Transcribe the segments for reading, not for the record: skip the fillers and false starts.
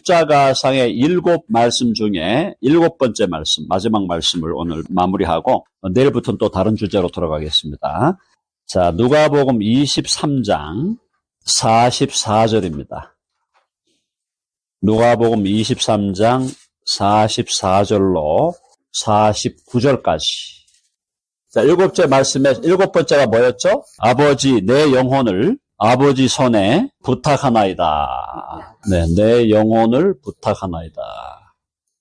십자가상의 7말씀 중에 7번째 말씀, 마지막 말씀을 오늘 마무리하고 내일부터는 또 다른 주제로 돌아가겠습니다. 자, 누가복음 23장 44절입니다. 누가복음 23장 44절로 49절까지. 자, 7째 말씀의 7번째가 뭐였죠? 아버지, 내 영혼을 아버지 손에 부탁하나이다. 네, 내 영혼을 부탁하나이다.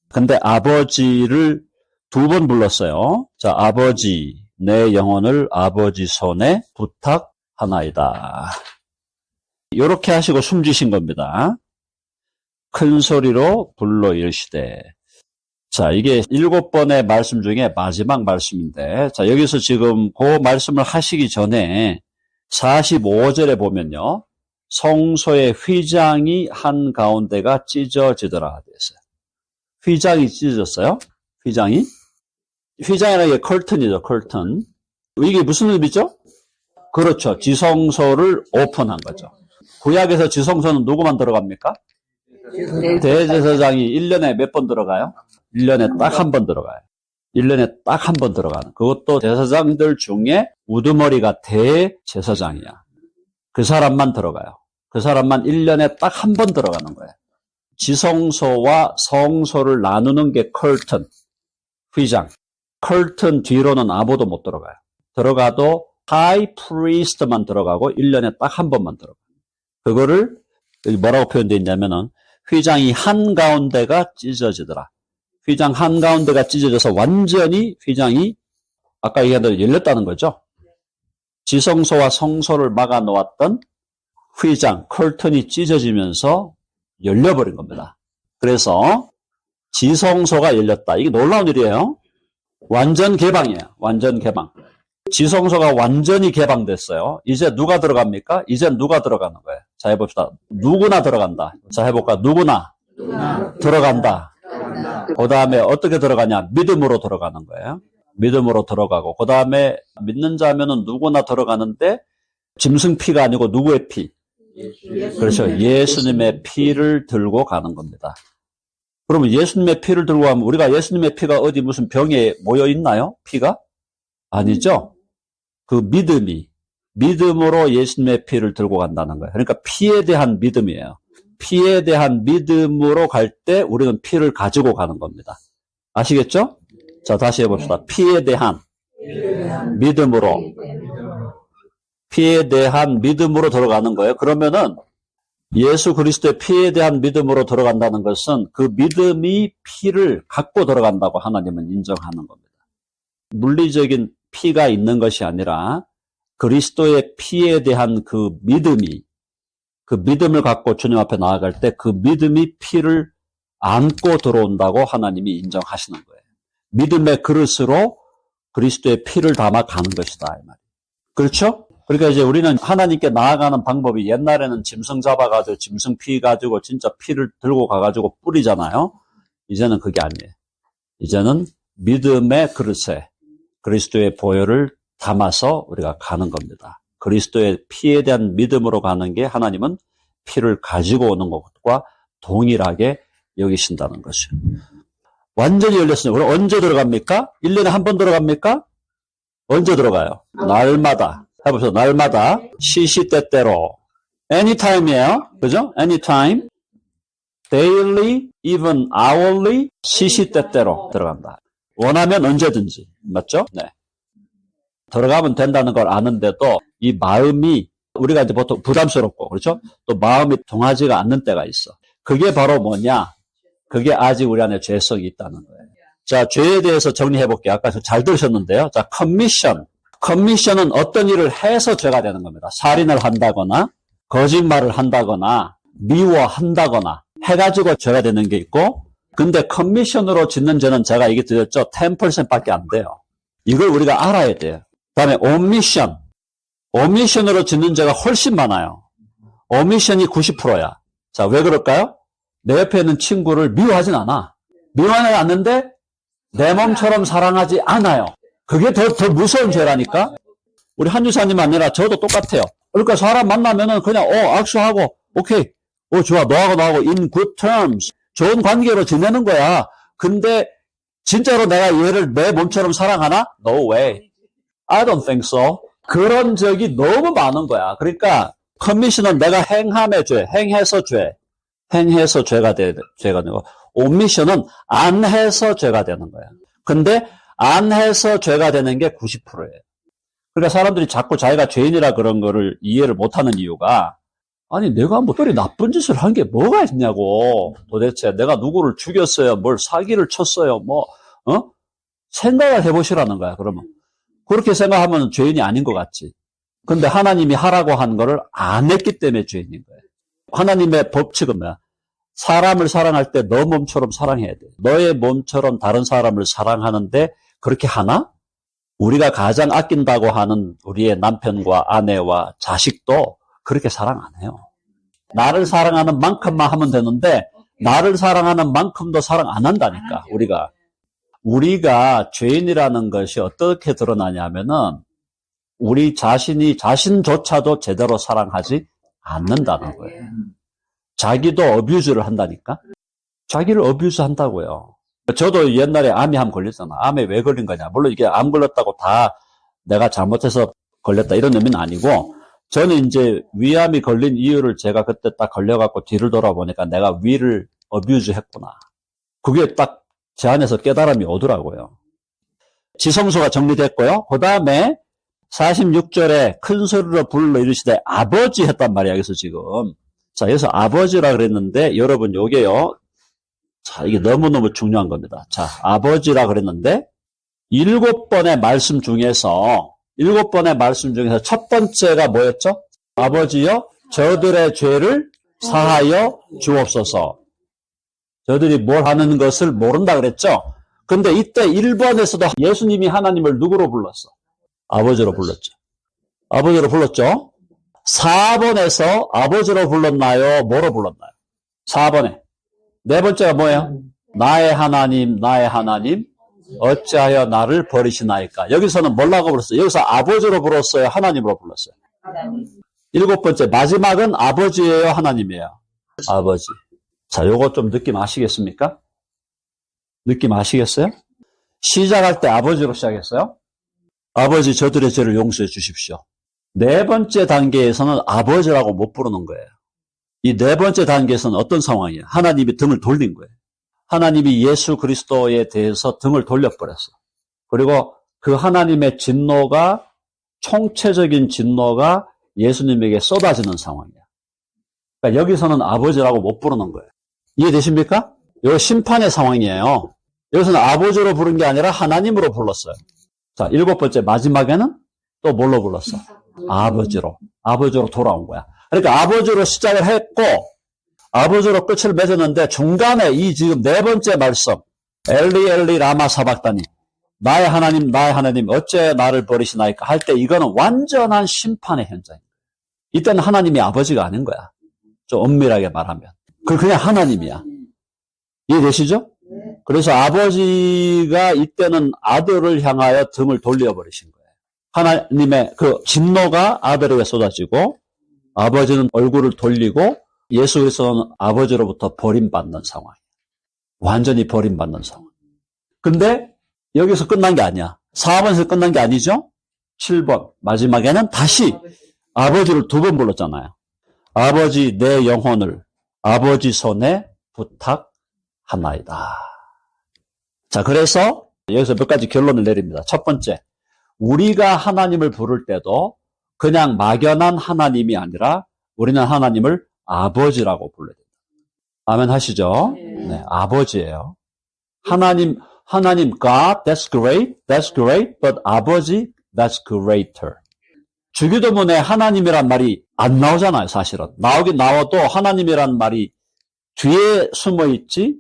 근데 아버지를 2번 불렀어요. 자, 아버지, 내 영혼을 아버지 손에 부탁하나이다. 이렇게 하시고 숨지신 겁니다. 큰 소리로 불러 이르시되. 자, 이게 7번의 말씀 중에 마지막 말씀인데, 자, 여기서 지금 그 말씀을 하시기 전에 45절에 보면요, 성소의 휘장이 한가운데가 찢어지더라 됐어요. 휘장이 찢어졌어요? 휘장이? 휘장이라는 게 커튼이죠, 커튼. 이게 무슨 의미죠? 그렇죠. 지성소를 오픈한 거죠. 구약에서 지성소는 누구만 들어갑니까? 대제사장이 1년에 몇 번 들어가요? 1년에 딱 한 번 들어가요. 1년에 딱 한 번 들어가는. 그것도 제사장들 중에 우두머리가 대제사장이야. 그 사람만 들어가요. 그 사람만 1년에 딱 한 번 들어가는 거예요. 지성소와 성소를 나누는 게 커튼, 휘장. 커튼 뒤로는 아무도 못 들어가요. 들어가도 하이 프리스트만 들어가고 1년에 딱 한 번만 들어가요. 그거를 여기 뭐라고 표현되어 있냐면은 휘장이 한가운데가 찢어지더라. 휘장 한가운데가 찢어져서 완전히 휘장이 아까 얘기한 대로 열렸다는 거죠. 지성소와 성소를 막아 놓았던 휘장, 커튼이 찢어지면서 열려버린 겁니다. 그래서 지성소가 열렸다. 이게 놀라운 일이에요. 완전 개방이에요. 완전 개방. 지성소가 완전히 개방됐어요. 이제 누가 들어갑니까? 이제 누가 들어가는 거예요? 자, 해봅시다. 누구나 들어간다. 자, 해볼까? 누구나 들어간다. 그 다음에 어떻게 들어가냐? 믿음으로 들어가는 거예요. 믿음으로 들어가고, 그 다음에 믿는 자면은 누구나 들어가는데, 짐승피가 아니고 누구의 피? 그렇죠. 예수님의 피를 들고 가는 겁니다. 그러면 예수님의 피를 들고 가면 우리가 예수님의 피가 어디 무슨 병에 모여 있나요? 피가? 아니죠. 그 믿음으로 예수님의 피를 들고 간다는 거예요. 그러니까 피에 대한 믿음이에요. 피에 대한 믿음으로 갈 때 우리는 피를 가지고 가는 겁니다. 아시겠죠? 자, 다시 해봅시다. 피에 대한 믿음으로. 피에 대한 믿음으로 들어가는 거예요. 그러면은 예수 그리스도의 피에 대한 믿음으로 들어간다는 것은 그 믿음이 피를 갖고 들어간다고 하나님은 인정하는 겁니다. 물리적인 피가 있는 것이 아니라 그리스도의 피에 대한 그 믿음이, 그 믿음을 갖고 주님 앞에 나아갈 때 그 믿음이 피를 안고 들어온다고 하나님이 인정하시는 거예요. 믿음의 그릇으로 그리스도의 피를 담아 가는 것이다, 이 말이에요. 그렇죠? 그러니까 이제 우리는 하나님께 나아가는 방법이 옛날에는 짐승 잡아가지고 짐승 피 가지고 진짜 피를 들고 가가지고 뿌리잖아요. 이제는 그게 아니에요. 이제는 믿음의 그릇에 그리스도의 보혈을 담아서 우리가 가는 겁니다. 그리스도의 피에 대한 믿음으로 가는 게 하나님은 피를 가지고 오는 것과 동일하게 여기신다는 것이죠. 완전히 열렸으니 그럼 언제 들어갑니까? 1년에 한 번 들어갑니까? 언제 들어가요? 날마다. 해보세요. 날마다 시시때때로. anytime이에요. 그죠? anytime. daily, even hourly, 시시때때로 들어간다. 원하면 언제든지. 맞죠? 네. 들어가면 된다는 걸 아는데도 이 마음이 우리가 이제 보통 부담스럽고 그렇죠? 또 마음이 통하지가 않는 때가 있어. 그게 바로 뭐냐? 그게 아직 우리 안에 죄성이 있다는 거예요. 자, 죄에 대해서 정리해 볼게요. 아까 잘 들으셨는데요. 자, 커미션. 커미션은 어떤 일을 해서 죄가 되는 겁니다. 살인을 한다거나 거짓말을 한다거나 미워한다거나 해가지고 죄가 되는 게 있고, 근데 커미션으로 짓는 죄는 제가 얘기 드렸죠. 10%밖에 안 돼요. 이걸 우리가 알아야 돼요. 그다음에 오미션. 오미션으로 짓는 죄가 훨씬 많아요. 오미션이 90%야. 자, 왜 그럴까요? 내 옆에 있는 친구를 미워하진 않아. 미워하지 않는데 내 몸처럼 사랑하지 않아요. 그게 더 무서운 죄라니까? 우리 한주사님 아니라 저도 똑같아요. 그러니까 사람 만나면은 그냥, 악수하고, 오케이. 좋아. 너하고 나하고 in good terms. 좋은 관계로 지내는 거야. 근데 진짜로 내가 얘를 내 몸처럼 사랑하나? No way. I don't think so. 그런 적이 너무 많은 거야. 그러니까 커미션은 내가 행함의 죄, 행해서 죄가 되는 거. 오미션은 안 해서 죄가 되는 거야. 근데 안 해서 죄가 되는 게 90%예요. 그러니까 사람들이 자꾸 자기가 죄인이라 그런 거를 이해를 못하는 이유가 아니 내가 뭐 그리 나쁜 짓을 한 게 뭐가 있냐고. 도대체 내가 누구를 죽였어요, 뭘 사기를 쳤어요, 생각을 해보시라는 거야. 그러면 그렇게 생각하면 죄인이 아닌 것 같지. 근데 하나님이 하라고 한 거를 안 했기 때문에 죄인인 거예요. 하나님의 법칙은 뭐야? 사람을 사랑할 때 너 몸처럼 사랑해야 돼. 너의 몸처럼 다른 사람을 사랑하는데 그렇게 하나? 우리가 가장 아낀다고 하는 우리의 남편과 아내와 자식도 그렇게 사랑 안 해요. 나를 사랑하는 만큼만 하면 되는데 나를 사랑하는 만큼도 사랑 안 한다니까. 우리가 죄인이라는 것이 어떻게 드러나냐면은 우리 자신조차도 제대로 사랑하지 않는다는 거예요. 자기도 어뷰즈를 한다니까. 자기를 어뷰즈 한다고요. 저도 옛날에 암이 한번 걸렸잖아. 암에 왜 걸린 거냐. 물론 이게 암 걸렸다고 다 내가 잘못해서 걸렸다 이런 의미는 아니고 저는 이제 위암이 걸린 이유를 제가 그때 딱 걸려갖고 뒤를 돌아보니까 내가 위를 어뷰즈 했구나. 그게 딱 제 안에서 깨달음이 오더라고요. 지성소가 정리됐고요. 그 다음에 46절에 큰 소리로 불러 이르시되 아버지 했단 말이야. 여기서 지금. 자, 여기서 아버지라 그랬는데 여러분 요게요. 자, 이게 너무너무 중요한 겁니다. 자, 아버지라 그랬는데 7번의 말씀 중에서 첫 번째가 뭐였죠? 아버지여 저들의 죄를 사하여 주옵소서. 저들이 뭘 하는 것을 모른다 그랬죠? 근데 이때 1번에서도 예수님이 하나님을 누구로 불렀어? 아버지로 불렀죠. 아버지로 불렀죠? 4번에서 아버지로 불렀나요? 뭐로 불렀나요? 4번에. 네 번째가 뭐예요? 나의 하나님, 어찌하여 나를 버리시나이까? 여기서는 뭐라고 불렀어요? 여기서 아버지로 불렀어요? 하나님으로 불렀어요? 하나님. 7번째, 마지막은 아버지예요? 하나님이에요? 아버지. 자, 요거 좀 느낌 아시겠습니까? 느낌 아시겠어요? 시작할 때 아버지로 시작했어요? 아버지 저들의 죄를 용서해 주십시오. 네 번째 단계에서는 아버지라고 못 부르는 거예요. 이 네 번째 단계에서는 어떤 상황이에요? 하나님이 등을 돌린 거예요. 하나님이 예수 그리스도에 대해서 등을 돌려버렸어. 그리고 그 하나님의 진노가, 총체적인 진노가 예수님에게 쏟아지는 상황이야. 그러니까 여기서는 아버지라고 못 부르는 거예요. 이해되십니까? 이거 심판의 상황이에요. 여기서는 아버지로 부른 게 아니라 하나님으로 불렀어요. 자, 7번째 마지막에는 또 뭘로 불렀어? 아버지로 돌아온 거야. 그러니까 아버지로 시작을 했고 아버지로 끝을 맺었는데 중간에 이 지금 네 번째 말씀 엘리 라마 사박다니 나의 하나님 어째 나를 버리시나이까 할 때 이거는 완전한 심판의 현장이에요. 이때는 하나님이 아버지가 아닌 거야. 좀 엄밀하게 말하면. 그냥 하나님이야. 이해되시죠? 그래서 아버지가 이때는 아들을 향하여 등을 돌려버리신 거예요. 하나님의 그 진노가 아들에게 쏟아지고 아버지는 얼굴을 돌리고 예수 그리스도는 아버지로부터 버림받는 상황이에요. 완전히 버림받는 상황. 근데 여기서 끝난 게 아니야. 4번에서 끝난 게 아니죠? 7번 마지막에는 다시 아버지를 2번 불렀잖아요. 아버지 내 영혼을 아버지 손에 부탁하나이다. 자, 그래서 여기서 몇 가지 결론을 내립니다. 첫 번째, 우리가 하나님을 부를 때도 그냥 막연한 하나님이 아니라 우리는 하나님을 아버지라고 불러야 된다. 아멘 하시죠? 네, 아버지예요. 하나님 God, that's great, but 아버지, that's greater. 주기도문에 하나님이란 말이 안 나오잖아요, 사실은. 나오긴 나와도 하나님이란 말이 뒤에 숨어 있지.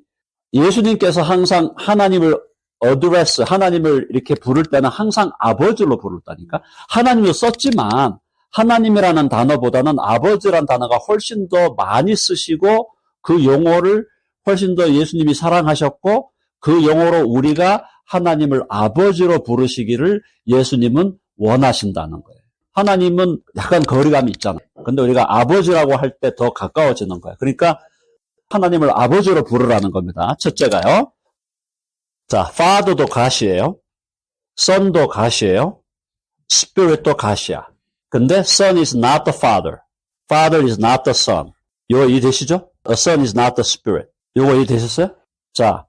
예수님께서 항상 하나님을 어드레스, 하나님을 이렇게 부를 때는 항상 아버지로 부른다니까. 하나님도 썼지만 하나님이라는 단어보다는 아버지라는 단어가 훨씬 더 많이 쓰시고 그 용어를 훨씬 더 예수님이 사랑하셨고 그 용어로 우리가 하나님을 아버지로 부르시기를 예수님은 원하신다는 거예요. 하나님은 약간 거리감이 있잖아. 근데 우리가 아버지라고 할 때 더 가까워지는 거야. 그러니까 하나님을 아버지로 부르라는 겁니다. 첫째가요. 자, Father도 가시예요. Son도 가시예요. Spirit도 가시야. 근데 Son is not the Father. Father is not the Son. 이거 이해되시죠? The Son is not the Spirit. 이거 이해되셨어요? 자,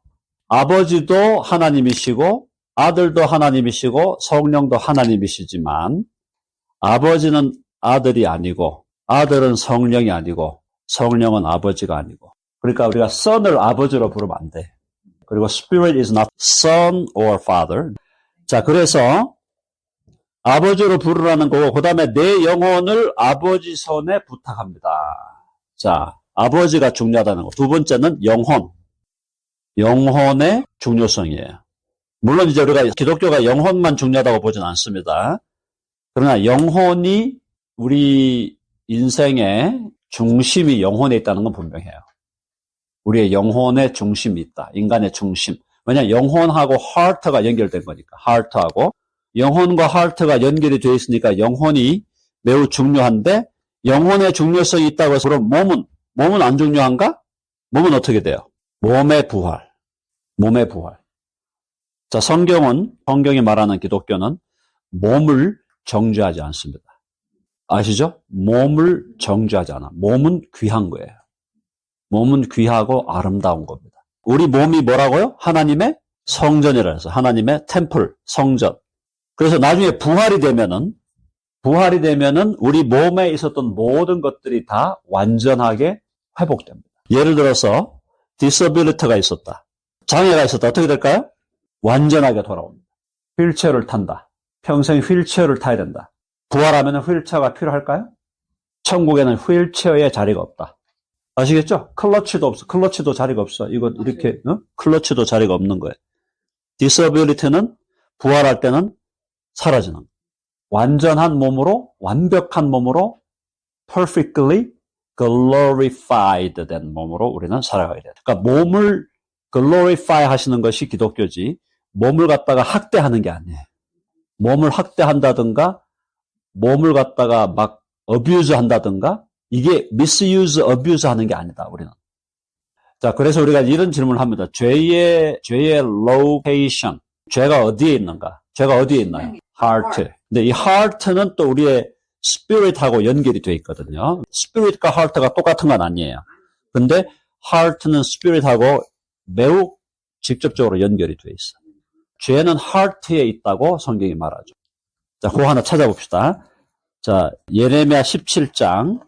아버지도 하나님이시고 아들도 하나님이시고 성령도 하나님이시지만 아버지는 아들이 아니고 아들은 성령이 아니고 성령은 아버지가 아니고 그러니까 우리가 Son을 아버지로 부르면 안 돼. 그리고 Spirit is not Son or Father. 자, 그래서 아버지로 부르라는 거고 그 다음에 내 영혼을 아버지 손에 부탁합니다. 자, 아버지가 중요하다는 거. 두 번째는 영혼. 영혼의 중요성이에요. 물론 이제 우리가 기독교가 영혼만 중요하다고 보진 않습니다. 그러나 영혼이 우리 인생의 중심이 영혼에 있다는 건 분명해요. 우리의 영혼의 중심이 있다. 인간의 중심. 왜냐하면 영혼하고 heart가 연결된 거니까. heart하고 영혼과 heart가 연결이 되어 있으니까 영혼이 매우 중요한데 영혼의 중요성이 있다고 해서 그럼 몸은 안 중요한가? 몸은 어떻게 돼요? 몸의 부활. 몸의 부활. 자, 성경이 말하는 기독교는 몸을 정죄하지 않습니다. 아시죠? 몸을 정죄하지 않아. 몸은 귀한 거예요. 몸은 귀하고 아름다운 겁니다. 우리 몸이 뭐라고요? 하나님의 성전이라 해서 하나님의 템플, 성전. 그래서 나중에 부활이 되면은 우리 몸에 있었던 모든 것들이 다 완전하게 회복됩니다. 예를 들어서 disability가 있었다. 장애가 있었다. 어떻게 될까요? 완전하게 돌아옵니다. 휠체어를 탄다. 평생 휠체어를 타야 된다. 부활하면 휠체어가 필요할까요? 천국에는 휠체어에 자리가 없다. 아시겠죠? 클러치도 없어. 클러치도 자리가 없어. 이거 이렇게 클러치도 자리가 없는 거예요. disability는 부활할 때는 사라지는 거예요. 완전한 몸으로 완벽한 몸으로 perfectly glorified 된 몸으로 우리는 살아가야 돼요. 그러니까 몸을 glorify 하시는 것이 기독교지 몸을 갖다가 학대하는 게 아니에요. 몸을 학대한다든가 몸을 갖다가 막 abuse 한다든가 이게 misuse, abuse 하는 게 아니다. 우리는. 자, 그래서 우리가 이런 질문을 합니다. 죄의 location, 죄가 어디에 있는가? 죄가 어디에 있나요? heart. 근데 이 heart는 또 우리의 spirit하고 연결이 되어 있거든요. spirit과 heart가 똑같은 건 아니에요. 근데 heart는 spirit하고 매우 직접적으로 연결이 되어 있어요. 죄는 heart에 있다고 성경이 말하죠. 자, 그거 하나 찾아봅시다. 자, 예레미야 17장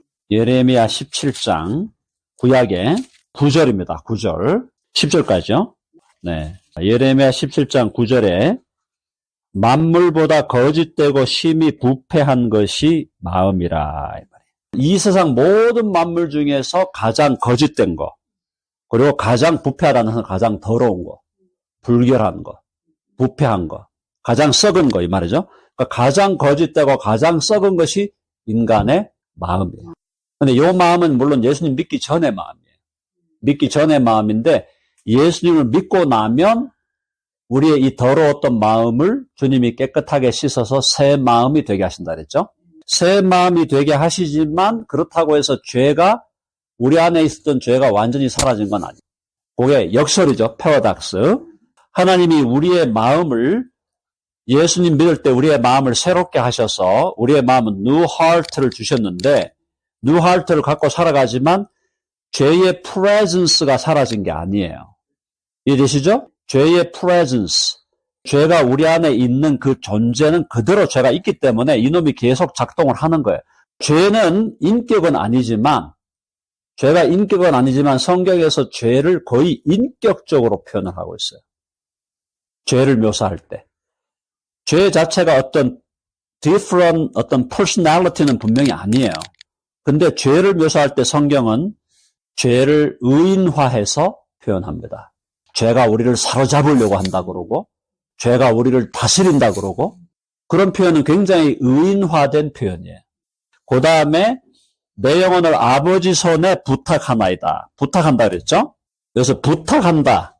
구약의 9절입니다. 9절. 10절까지요. 네. 예레미야 17장 9절에 만물보다 거짓되고 심히 부패한 것이 마음이라. 이 세상 모든 만물 중에서 가장 거짓된 거, 그리고 가장 부패하다는 것은 가장 더러운 거, 불결한 거, 부패한 거, 가장 썩은 거, 이 말이죠. 그러니까 가장 거짓되고 가장 썩은 것이 인간의 마음이에요. 근데 이 마음은 물론 예수님 믿기 전의 마음이에요. 믿기 전의 마음인데 예수님을 믿고 나면 우리의 이 더러웠던 마음을 주님이 깨끗하게 씻어서 새 마음이 되게 하신다 그랬죠? 새 마음이 되게 하시지만 그렇다고 해서 우리 안에 있었던 죄가 완전히 사라진 건 아니에요. 그게 역설이죠. 패러닥스. 하나님이 우리의 마음을 예수님 믿을 때 우리의 마음을 새롭게 하셔서 우리의 마음은 new heart를 주셨는데 new heart를 갖고 살아가지만 죄의 presence가 사라진 게 아니에요. 이해되시죠? 죄의 presence, 죄가 우리 안에 있는 그 존재는 그대로 죄가 있기 때문에 이놈이 계속 작동을 하는 거예요. 죄가 인격은 아니지만 성경에서 죄를 거의 인격적으로 표현을 하고 있어요. 죄를 묘사할 때. 죄 자체가 어떤 different, 어떤 personality는 분명히 아니에요. 근데 죄를 묘사할 때 성경은 죄를 의인화해서 표현합니다. 죄가 우리를 사로잡으려고 한다 그러고, 죄가 우리를 다스린다 그러고, 그런 표현은 굉장히 의인화된 표현이에요. 그 다음에 내 영혼을 아버지 손에 부탁하나이다. 부탁한다 그랬죠? 여기서 부탁한다.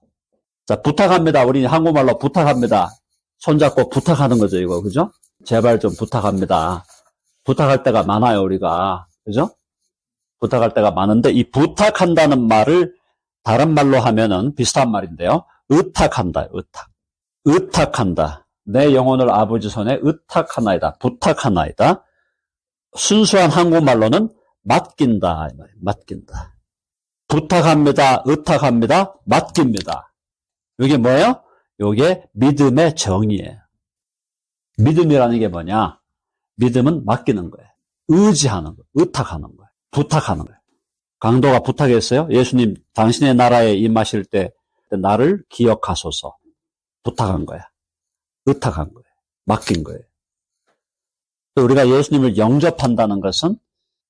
자, 부탁합니다. 우리 한국말로 부탁합니다. 손잡고 부탁하는 거죠, 이거. 그죠? 제발 좀 부탁합니다. 부탁할 때가 많아요, 우리가. 그죠? 부탁할 때가 많은데, 이 부탁한다는 말을 다른 말로 하면은 비슷한 말인데요. 의탁한다, 의탁. 의탁한다. 내 영혼을 아버지 손에 의탁하나이다. 부탁하나이다. 순수한 한국말로는 맡긴다. 맡긴다. 부탁합니다. 의탁합니다. 맡깁니다. 이게 뭐예요? 이게 믿음의 정의예요. 믿음이라는 게 뭐냐? 믿음은 맡기는 거예요. 의지하는 거예요. 의탁하는 거예요. 부탁하는 거예요. 강도가 부탁했어요. 예수님, 당신의 나라에 임하실 때 나를 기억하소서. 부탁한 거야. 의탁한 거예요. 맡긴 거예요. 또 우리가 예수님을 영접한다는 것은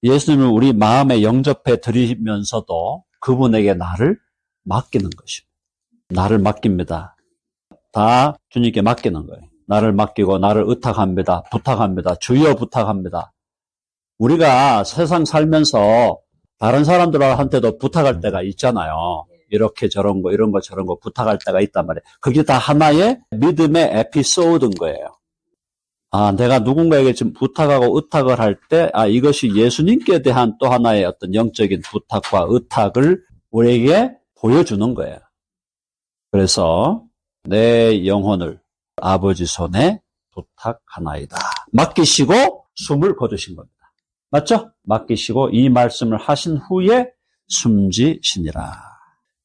예수님을 우리 마음에 영접해 드리면서도 그분에게 나를 맡기는 것입니다. 나를 맡깁니다. 다 주님께 맡기는 거예요. 나를 맡기고 나를 의탁합니다. 부탁합니다. 주여 부탁합니다. 우리가 세상 살면서 다른 사람들한테도 부탁할 때가 있잖아요. 이렇게 저런 거, 이런 거, 저런 거 부탁할 때가 있단 말이에요. 그게 다 하나의 믿음의 에피소드인 거예요. 아, 내가 누군가에게 지금 부탁하고 의탁을 할 때, 아, 이것이 예수님께 대한 또 하나의 어떤 영적인 부탁과 의탁을 우리에게 보여주는 거예요. 그래서 내 영혼을 아버지 손에 부탁하나이다. 맡기시고 숨을 거두신 겁니다. 맞죠? 맡기시고 이 말씀을 하신 후에 숨지시니라.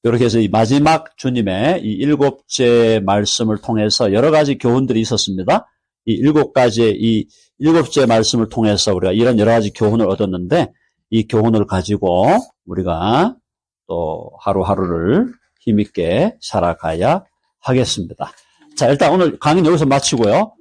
이렇게 해서 이 마지막 주님의 이 7째 말씀을 통해서 여러 가지 교훈들이 있었습니다. 이 7가지의 이 7째 말씀을 통해서 우리가 이런 여러 가지 교훈을 얻었는데 이 교훈을 가지고 우리가 또 하루하루를 힘있게 살아가야 하겠습니다. 자, 일단 오늘 강의는 여기서 마치고요.